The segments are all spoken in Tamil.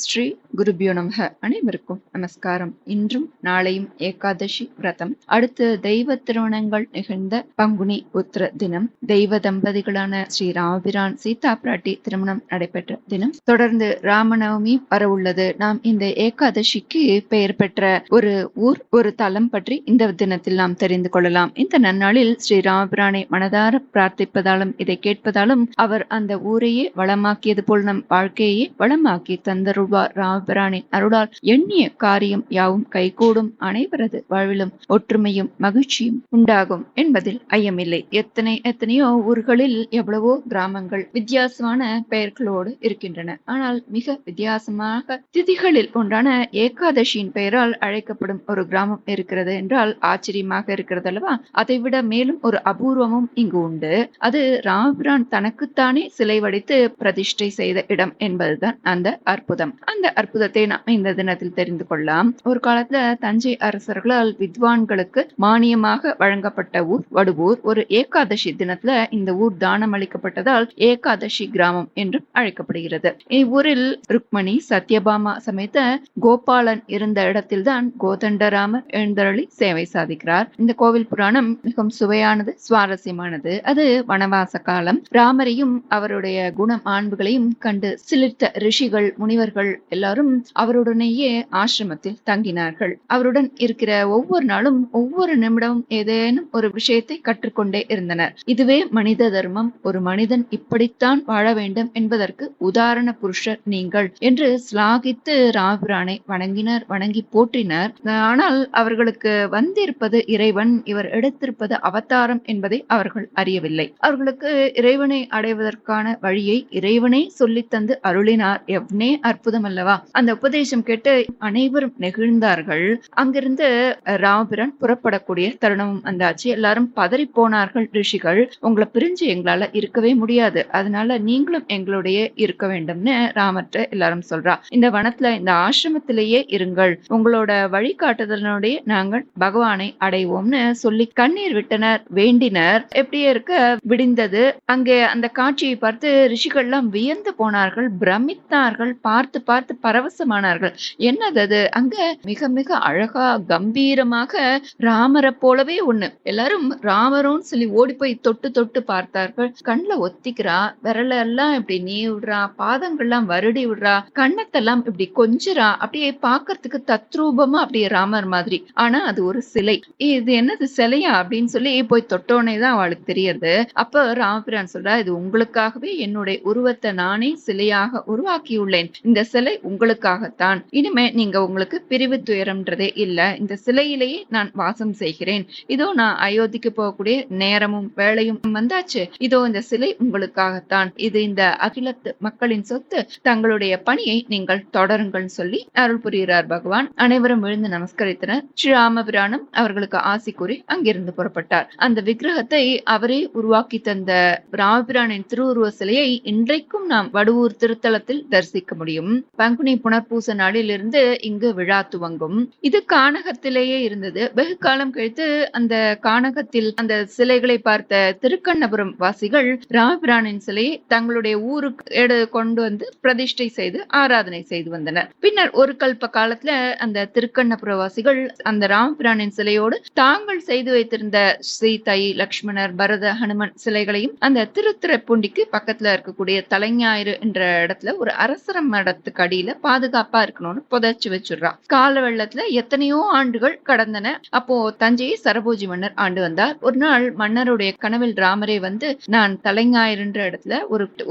ஸ்ரீ குருபியோ நமக. அனைவருக்கும் நமஸ்காரம். இன்றும் நாளையும் ஏகாதசி விரதம். அடுத்து தெய்வ திருமணங்கள் நிகழ்ந்த பங்குனி உத்திர தினம். தெய்வ தம்பதிகளான ஸ்ரீ ராமபிரான் சீதா பிராட்டி திருமணம் நடைபெற்ற தினம். தொடர்ந்து ராமநவமி வரவுள்ளது. நாம் இந்த ஏகாதசிக்கு பெயர் பெற்ற ஒரு ஊர், ஒரு தலம் பற்றி இந்த தினத்தில் நாம் தெரிந்து கொள்ளலாம். இந்த நன்னாளில் ஸ்ரீ ராமபிரானை மனதார பிரார்த்திப்பதாலும் இதை கேட்பதாலும் அவர் அந்த ஊரையே வளமாக்கியது போல் நம் வாழ்க்கையே வளமாக்கி தந்தருள்வார். ராமபிரானின் அருளால் எண்ணிய காரியம் யாவும் கைகூடும். அனைவரது வாழ்விலும் ஒற்றுமையும் மகிழ்ச்சியும் உண்டாகும் என்பதில் ஐயமில்லை. எத்தனையோ ஊர்களில் எவ்வளவோ கிராமங்கள் வித்தியாசமான பெயர்களோடு இருக்கின்றன. ஆனால் மிக வித்தியாசமாக திதிகளில் ஒன்றான ஏகாதசியின் பெயரால் அழைக்கப்படும் ஒரு கிராமம் இருக்கிறது என்றால் ஆச்சரியமாக இருக்கிறது அல்லவா? அதைவிட மேலும் ஒரு அபூர்வமும் இங்கு உண்டு. அது ராமபிரான் தனக்குத்தானே சிலை வடித்து பிரதிஷ்டை செய்த இடம் என்பதுதான் அந்த அற்புதம். அந்த அற்புதத்தை நாம் இந்த தினத்தில் தெரிந்து கொள்ளலாம். ஒரு காலத்துல தஞ்சை அரசர்களால் வித்வான்களுக்கு மானியமாக வழங்கப்பட்ட ஊர் வடுவூர். ஒரு ஏகாதசி தினத்துல இந்த ஊர் தானம் அளிக்கப்பட்டதால் ஏகாதசி கிராமம் என்றும் அழைக்கப்படுகிறது. இவ்வூரில் ருக்மணி சத்யபாமா சமேத கோபாலன் இருந்த இடத்தில்தான் கோதண்டராமர் எழுந்தருளி சேவை சாதிக்கிறார். இந்த கோவில் புராணம் மிகவும் சுவையானது, சுவாரஸ்யமானது. அது வனவாச காலம். ராமரையும் அவருடைய குணம் மாண்புகளையும் கண்டு சிலிர்த்த ரிஷிகள் முனிவர்கள் எல்லாரும் அவருடனேயே ஆசிரமத்தில் தங்கினார்கள். அவருடன் இருக்கிற ஒவ்வொரு நாளும் ஒவ்வொரு நிமிடமும் ஏதேனும் ஒரு விஷயத்தை கற்றுக்கொண்டே இருந்தனர். இதுவே மனித தர்மம். ஒரு மனிதன் இப்படித்தான் வாழ வேண்டும் என்பதற்கு உதாரண புருஷர் நீங்கள் என்று சிலாகித்து ராமபிரானை வணங்கினர், வணங்கி போற்றினர். ஆனால் அவர்களுக்கு வந்திருப்பது இறைவன், இவர் எடுத்திருப்பது அவதாரம் என்பதை அவர்கள் அறியவில்லை. அவர்களுக்கு இறைவனை அடைவதற்கான வழியை இறைவனை சொல்லித் தந்து அருளினார். எவ்வளே அற்புதம் அல்லவா? அந்த உபதேசம் கேட்டு அனைவரும் நெகிழ்ந்தார்கள். அங்கிருந்து ராமபிரான் புறப்படக்கூடிய தருணமும் வந்தாச்சு. எல்லாரும் பதறி போனார்கள். ரிஷிகள், உங்களை பிரிஞ்சு எங்களால இருக்கவே முடியாது, அதனால நீங்களும் எங்களுடைய இருக்க வேண்டும்னு ராமர்ட்ட எல்லாரும் சொல்றா. இந்த வனத்துல இந்த ஆசிரமத்திலேயே இருங்கள், உங்களோட வழிகாட்டுதலுடைய நாங்கள் பகவானை அடைவோம்னு சொல்லி கண்ணீர் விட்டனர், வேண்டினர். எப்படியே இருக்க விடிந்தது. அங்கே அந்த காட்சியை பார்த்து ரிஷிகள்லாம் வியந்து போனார்கள், பிரமித்தார்கள், பார்த்து பார்த்து பரவசமானார்கள். என்னது? அங்க மிக மிக அழகா கம்பீரமாக ராமரை போலவே ஒண்ணு. எல்லாரும் ராமரும் சொல்லி ஓடி போய் தொட்டு தொட்டு பார்த்தார்கள். கண்ணுல ஒத்திக்கிறா, விரலெல்லாம் இப்படி நீ விடுறா, பாதங்கள்லாம் வருடி விடுறா, கண்ணத்தெல்லாம் இப்படி கொஞ்சரா, அப்படியே பாக்கிறதுக்கு தத்ரூபமா அப்படியே ராமர் மாதிரி. ஆனா அது ஒரு சிலை. இது என்னது சிலையா அப்படின்னு சொல்லி போய் தொட்டோனே தான் அவளுக்கு தெரியறது. அப்ப ராமபிரான் சொல்றா, இது உங்களுக்காகவே என்னுடைய உருவத்தை நானே சிலையாக உருவாக்கியுள்ளேன். இந்த சிலை உங்களுக்காகத்தான். இனிமே நீங்க உங்களுக்கு பிரிவு துயரம்ன்றதே இல்ல. இந்த சிலையிலேயே நான் வாசம் செய்கிறேன். இதோ நான் அயோத்திக்கு போகக்கூடிய நேரமும் வேளையும் வந்தாச்சு. இதோ இந்த சிலை உங்களுக்காகத்தான். இது இந்த அகிலத்து மக்களின் சொத்து. தங்களுடைய பணியை நீங்கள் தொடருங்கள் சொல்லி அருள் புரிகிறார் பகவான். அனைவரும் விழுந்து நமஸ்கரித்தனர். ஸ்ரீ ராமபிரானும் அவர்களுக்கு ஆசி கூறி அங்கிருந்து புறப்பட்டார். அந்த விக்கிரகத்தை அவரே உருவாக்கி தந்த ராமபிரானின் திருவுருவ சிலையை இன்றைக்கும் நாம் வடுவூர் திருத்தலத்தில் தரிசிக்க முடியும். பங்குனி புனர்பூச நாளிலிருந்து இங்கு விழா துவங்கும். இது கானகத்திலேயே இருந்தது. வெகு காலம் கழித்து அந்த கானகத்தில் அந்த சிலைகளை பார்த்த திருக்கண்ணபுரம் வாசிகள் ராமபிரானின் சிலையை தங்களுடைய ஊருக்கு கொண்டு வந்து பிரதிஷ்டை செய்து ஆராதனை செய்து வந்தனர். பின்னர் ஒரு கல்ப காலத்துல அந்த திருக்கண்ணபுர வாசிகள் அந்த ராமபிரானின் சிலையோடு தாங்கள் செய்து வைத்திருந்த சீதை, லக்ஷ்மணர், பரத, ஹனுமன் சிலைகளையும் அந்த திருத்துறைப்பூண்டிக்கு பக்கத்துல இருக்கக்கூடிய தலைஞாயிறு என்ற இடத்துல ஒரு அரசரம் மடத்துக்கு அடியில பாதுகாப்பா இருக்கணும்னு புதைச்சு வச்சுடுறா. கால வெள்ளத்துல எத்தனையோ ஆண்டுகள் கடந்தன. அப்போ தஞ்சையை சரபோஜி மன்னர் ஆண்டு வந்தார். ஒரு நாள் மன்னருடைய கனவில் ராமரே வந்து, நான் தலைஞாயிறுன்ற இடத்துல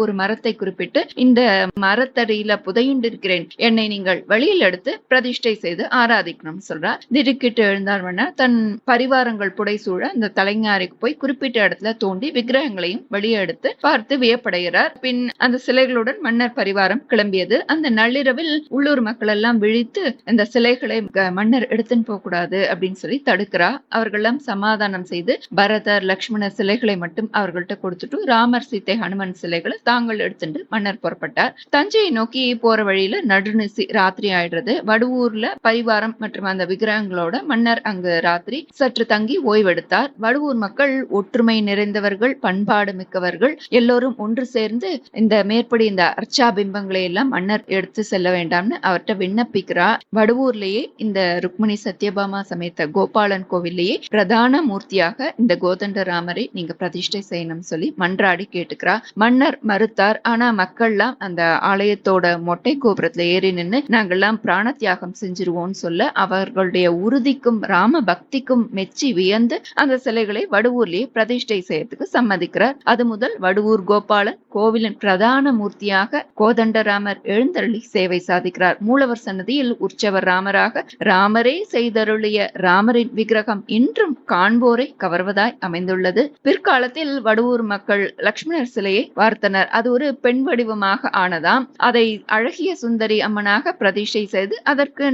ஒரு மரத்தை குறிப்பிட்டு இந்த மரத்தடியில புதையுண்டு இருக்கிறேன், என்னை நீங்கள் வெளியில் எடுத்து பிரதிஷ்டை செய்து ஆராதிக்கணும் சொல்றார். திடுக்கிட்டு எழுந்தார் மன்னர். தன் பரிவாரங்கள் புடைசூழ அந்த தலைஞாயிறுக்கு போய் குறிப்பிட்ட இடத்துல தோண்டி விக்கிரகங்களையும் வெளியே எடுத்து பார்த்து வியப்படைகிறார். பின் அந்த சிலைகளுடன் மன்னர் பரிவாரம் கிளம்பியது. அந்த நள்ளிரவில் உள்ளூர் மக்கள் எல்லாம் விழித்து இந்த சிலைகளை மன்னர் எடுத்துன்னு போக கூடாது அப்படின்னு சொல்லி தடுக்கிறா. அவர்களெல்லாம் சமாதானம் செய்து பரதர், லக்ஷ்மணர் சிலைகளை மட்டும் அவர்கள்ட்ட கொடுத்துட்டு ராமர், சீதை, ஹனுமன் சிலைகளை தாங்கள் எடுத்துட்டு மன்னர் புறப்பட்டார். தஞ்சையை நோக்கி போற வழியில நடுநிசி ராத்திரி ஆயிடுறது. வடுவூர்ல பரிவாரம் மற்றும் அந்த விக்கிரகங்களோட மன்னர் அங்கு ராத்திரி சற்று தங்கி ஓய்வெடுத்தார். வடுவூர் மக்கள் ஒற்றுமை நிறைந்தவர்கள், பண்பாடு மிக்கவர்கள். எல்லோரும் ஒன்று சேர்ந்து இந்த மேற்படி இந்த அர்ச்சா பிம்பங்களை எல்லாம் மன்னர் எடுத்து செல்ல வேண்டாம்னு அவர்கிட்ட விண்ணப்பிக்கிறா. வடுவூர்லயே இந்த ருக்மிணி சத்யபாமா சமேத கோபாலன் கோவில்லையே பிரதான மூர்த்தியாக இந்த கோதண்டராமரை நீங்க பிரதிஷ்டை செய்யணும்னு சொல்லி மன்றாடி கேட்டுக்கிறா. மன்னர் மறுத்தார். ஆனா மக்கள்லாம் அந்த ஆலயத்தோட மொட்டை கோபுரத்துல ஏறி நின்று நாங்கெல்லாம் பிராண தியாகம் செஞ்சிருவோம்னு சொல்ல அவர்களுடைய உறுதிக்கும் ராம பக்திக்கும் மெச்சி வியந்து அந்த சிலைகளை வடுவூர்லயே பிரதிஷ்டை செய்யறதுக்கு சம்மதிக்கிறார். அது முதல் வடுவூர் கோபாலன் கோவிலின் பிரதான மூர்த்தியாக கோதண்டராமர் எழுந்தருளி சேவை சாதிக்கிறார். மூலவர் சன்னதியில் உற்சவர் ராமராக ராமரே செய்தருளிய ராமரின் விக்கிரகம் இன்றும் காண்போரை கவர்வதாய் அமைந்துள்ளது. பிற்காலத்தில் வடுவூர் மக்கள் லட்சுமணர் சிலையை வார்த்தனர். அது ஒரு பெண் வடிவமாக ஆனதாம். அதை அழகிய சுந்தரி அம்மனாக பிரதிஷ்டை செய்து அதற்கு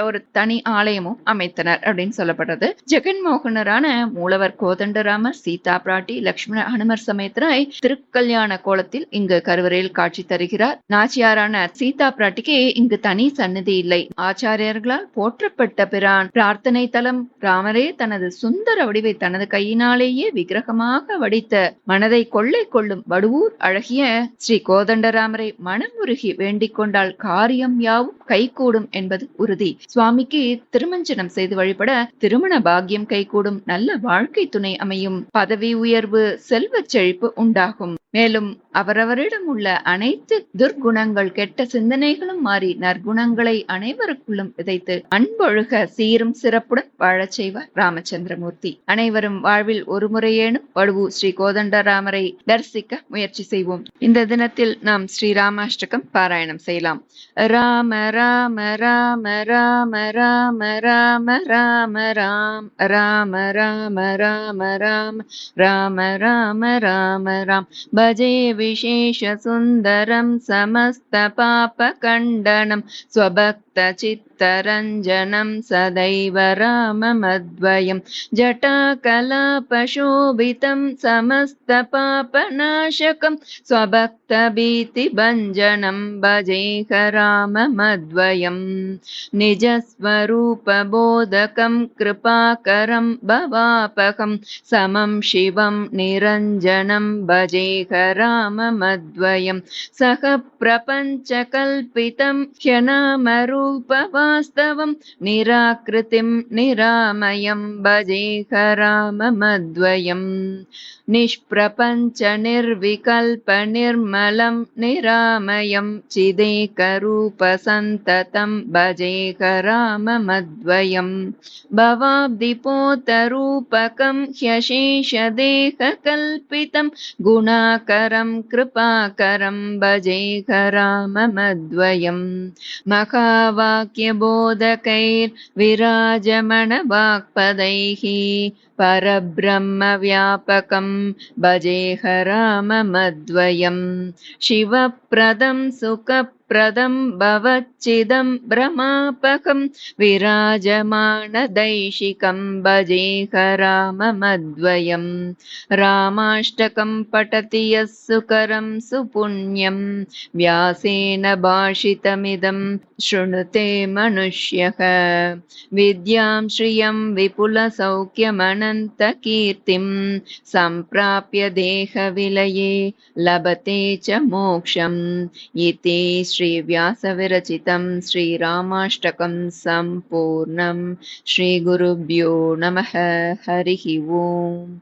ஒரு தனி ஆலயமும் அமைத்தனர் அப்படின்னு சொல்லப்படுறது. ஜெகன்மோகனரான மூலவர் கோதண்டராமர், சீதா பிராட்டி, லட்சுமண ஹனுமர் சமேதராய் திருக்கல்யாண கோலத்தில் இங்கு கருவறையில் காட்சி தருகிறார். நாச்சியாரான சீதா பிராட்டிக்கு இங்கு தனி சன்னதி இல்லை. ஆச்சாரியர்களால் போற்றப்பட்ட பிரான் பிரார்த்தனை தலம் ராமரே தனது சுந்தர வடிவை தனது கையினாலேயே விக்கிரகமாக வடித்த மனதை கொள்ளை கொள்ளும் வடுவூர் அழகிய ஸ்ரீ கோதண்டராமரை மனமுருகி வேண்டிக் கொண்டால் காரியம் யாவும் கைகூடும் என்பது உறுதி. சுவாமிக்கு திருமஞ்சனம் செய்து வழிபட திருமண பாக்கியம் கைகூடும், நல்ல வாழ்க்கை துணை அமையும், பதவி உயர்வு, செல்வ செழிப்பு உண்டாகும். மேலும் அவரவரிடம் உள்ள அனைத்து துர்குணங்கள் கெட்ட சிந்தனைகளும் மாறி நற்குணங்களை அனைவருக்குள்ளும் விதைத்து அன்பொழுக சீரும் சிறப்புடன் வாழச் செய்வார் ராமச்சந்திரமூர்த்தி. அனைவரும் வாழ்வில் ஒரு முறையேனும் வடுவூர் ஸ்ரீ கோதண்டராமரை தரிசிக்க முயற்சி செய்வோம். இந்த தினத்தில் நாம் ஸ்ரீராமாஷ்டகம் பாராயணம் செய்யலாம். ராம ராம ராம ராம ராம ராம ராம ராம் ராம ராம ராம ராம ராம ராம ராம ராம் भजे विशेष सुंदरं समस्त पाप खंडनं स्वभक्त चित्तरंजनं सदैव राममद्वयं जटाकलापशोभितं समस्त पापनाशकं स्वभक्त भीतिभञ्जनं भजेह राममद्वयं निजस्वरूपबोधकं कृपाकरं भवापहं समं शिवं निरञ्जनं भजेह राममद्वयं सह प्रपञ्चकल्पितं ह्यनामरूपवास्तवं निराकृतिं निरामयं भजेह राममद्वयं निष्प्रपञ्च निर्विकल्प निर्मलं निरामयं चिदेकरूपसन्ततं भजेह राममद्वयं भवाब्धिपोतरूपकं ह्यशेषदेहकल्पितं गुणाकरं कृपाकरं भजेह राममद्वयं महावाक्यबोधकैर्विराजमणवाक्पदैः परब्रह्मव्यापकं भजेह राममद्वयं शिवप्रदं सुखप्रदं भवच्चिदं भ्रमापकं विराजमानदैशिकं भजेह राममद्वयं रामाष्टकं पठति यः सुकरं सुपुण्यं व्यासेन भाषितमिदं शृणुते मनुष्यः विद्यां श्रियं विपुलसौख्यमनन्तकीर्तिं सम्प्राप्य देहविलये लभते च मोक्षम् इति श्रीव्यासविरचितं श्रीरामाष्टकं सम्पूर्णं। श्रीगुरुभ्यो नमः। हरिः ओम्।